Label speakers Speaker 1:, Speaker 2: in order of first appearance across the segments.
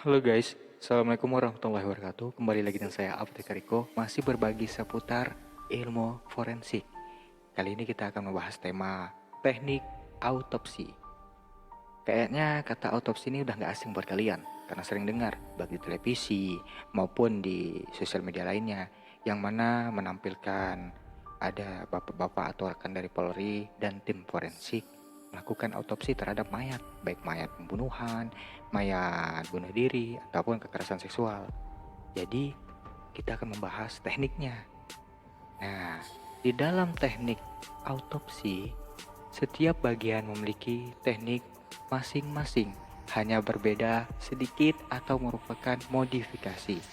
Speaker 1: Halo guys, Assalamualaikum warahmatullahi wabarakatuh. Kembali lagi dengan saya Apoteker Riko, masih berbagi seputar ilmu forensik. Kali ini kita akan membahas tema teknik autopsi. Kayaknya kata autopsi ini udah nggak asing buat kalian, karena sering dengar baik di televisi maupun di sosial media lainnya, yang mana menampilkan ada bapak-bapak atau rekan dari Polri dan tim forensik melakukan autopsi terhadap mayat, baik mayat pembunuhan, mayat bunuh diri, ataupun kekerasan seksual. Jadi, kita akan membahas tekniknya. Nah, di dalam teknik autopsi, setiap bagian memiliki teknik masing-masing, hanya berbeda sedikit atau merupakan modifikasi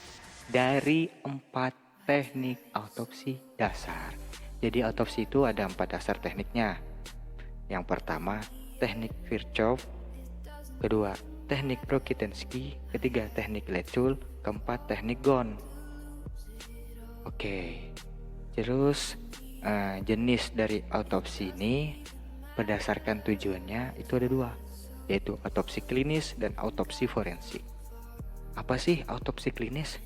Speaker 1: dari 4 teknik autopsi dasar. Jadi autopsi itu ada 4 dasar tekniknya. Yang pertama, teknik Virchow, kedua, teknik Rokitansky, ketiga, teknik Lecul, keempat, teknik Ghon. Oke, terus jenis dari autopsi ini berdasarkan tujuannya itu ada 2, yaitu autopsi klinis dan autopsi forensik. Apa sih autopsi klinis?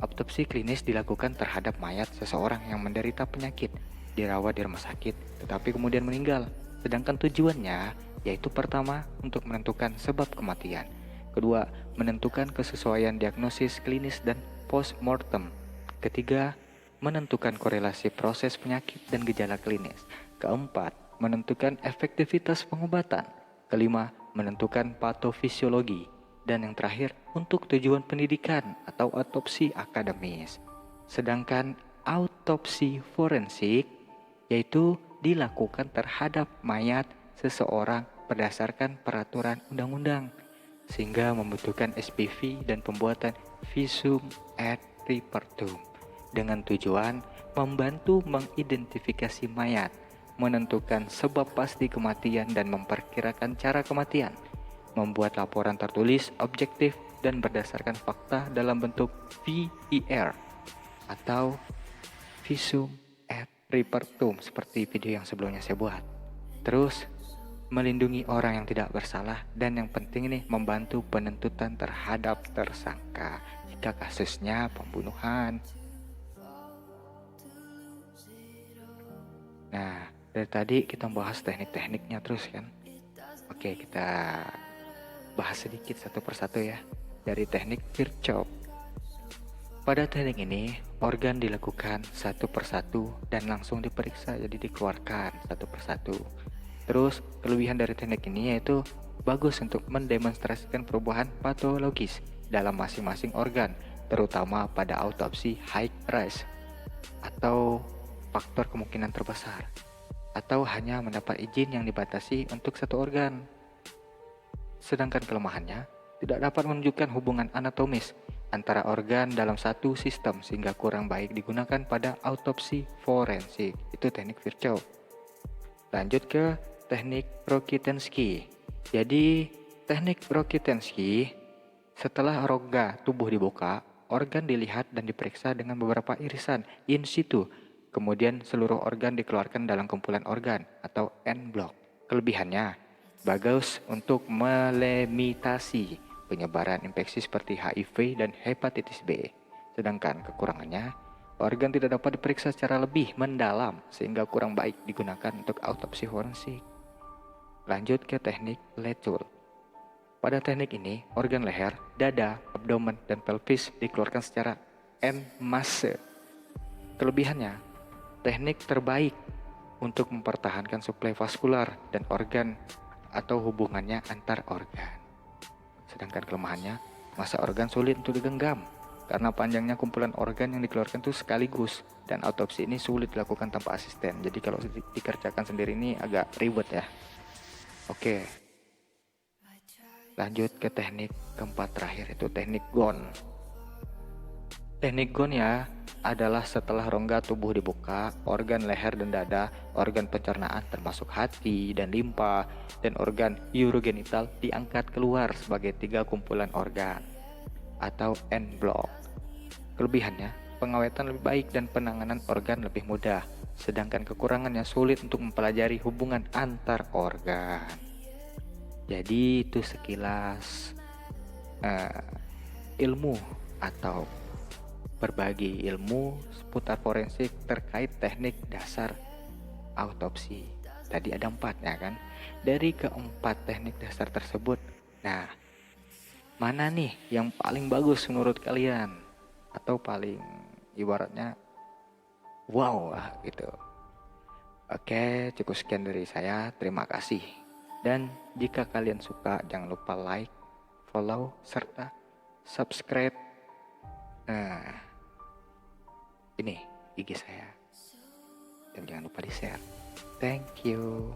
Speaker 1: Autopsi klinis dilakukan terhadap mayat seseorang yang menderita penyakit, dirawat di rumah sakit, tetapi kemudian meninggal. Sedangkan tujuannya yaitu pertama, untuk menentukan sebab kematian. Kedua, menentukan kesesuaian diagnosis klinis dan post-mortem. Ketiga, menentukan korelasi proses penyakit dan gejala klinis. Keempat, menentukan efektivitas pengobatan. Kelima, menentukan patofisiologi. Dan yang terakhir, untuk tujuan pendidikan atau autopsi akademis. Sedangkan autopsi forensik yaitu dilakukan terhadap mayat seseorang berdasarkan peraturan undang-undang, sehingga membutuhkan SPV dan pembuatan visum et repertum dengan tujuan membantu mengidentifikasi mayat, menentukan sebab pasti kematian dan memperkirakan cara kematian, membuat laporan tertulis objektif dan berdasarkan fakta dalam bentuk VER atau visum et repertum seperti video yang sebelumnya saya buat. Terus, melindungi orang yang tidak bersalah, dan yang penting nih, membantu penuntutan terhadap tersangka jika kasusnya pembunuhan. Nah, dari tadi kita bahas teknik-tekniknya terus kan. Oke, kita bahas sedikit satu persatu ya. Dari teknik Virchow. Pada teknik ini, organ dilakukan satu persatu dan langsung diperiksa, jadi dikeluarkan satu persatu. Terus, kelebihan dari teknik ini yaitu bagus untuk mendemonstrasikan perubahan patologis dalam masing-masing organ, terutama pada autopsi high risk atau faktor kemungkinan terbesar, atau hanya mendapat izin yang dibatasi untuk satu organ. Sedangkan kelemahannya, tidak dapat menunjukkan hubungan anatomis antara organ dalam satu sistem sehingga kurang baik digunakan pada autopsi forensik. Itu teknik Virchow. Lanjut ke teknik Rokitansky. Jadi, teknik Rokitansky, setelah rongga tubuh dibuka, organ dilihat dan diperiksa dengan beberapa irisan in situ. Kemudian seluruh organ dikeluarkan dalam kumpulan organ atau en bloc. Kelebihannya, bagus untuk melimitasi penyebaran infeksi seperti HIV dan hepatitis B. Sedangkan kekurangannya, organ tidak dapat diperiksa secara lebih mendalam sehingga kurang baik digunakan untuk autopsi forensik. Lanjut ke teknik Lecul. Pada teknik ini, organ leher, dada, abdomen, dan pelvis dikeluarkan secara en masse. Kelebihannya, teknik terbaik untuk mempertahankan suplai vaskular dan organ atau hubungannya antar organ. Sedangkan kelemahannya, massa organ sulit untuk digenggam karena panjangnya kumpulan organ yang dikeluarkan itu sekaligus, dan autopsi ini sulit dilakukan tanpa asisten. Jadi kalau dikerjakan sendiri ini agak ribet ya. Oke, lanjut ke teknik keempat terakhir, itu teknik Ghon. Teknik Ghon ya adalah setelah rongga tubuh dibuka, organ leher dan dada, organ pencernaan termasuk hati dan limpa, dan organ urogenital diangkat keluar sebagai 3 kumpulan organ atau en bloc. Kelebihannya, pengawetan lebih baik dan penanganan organ lebih mudah, sedangkan kekurangannya sulit untuk mempelajari hubungan antar organ. Jadi itu sekilas eh, ilmu atau berbagi ilmu seputar forensik terkait teknik dasar autopsi. Tadi ada 4 ya kan. Dari keempat teknik dasar tersebut, nah mana nih yang paling bagus menurut kalian? Atau paling ibaratnya wow lah gitu. Oke, cukup sekian dari saya. Terima kasih. Dan jika kalian suka, jangan lupa like, follow, serta subscribe. Nah, ini IG saya. Dan jangan lupa di share. Thank you.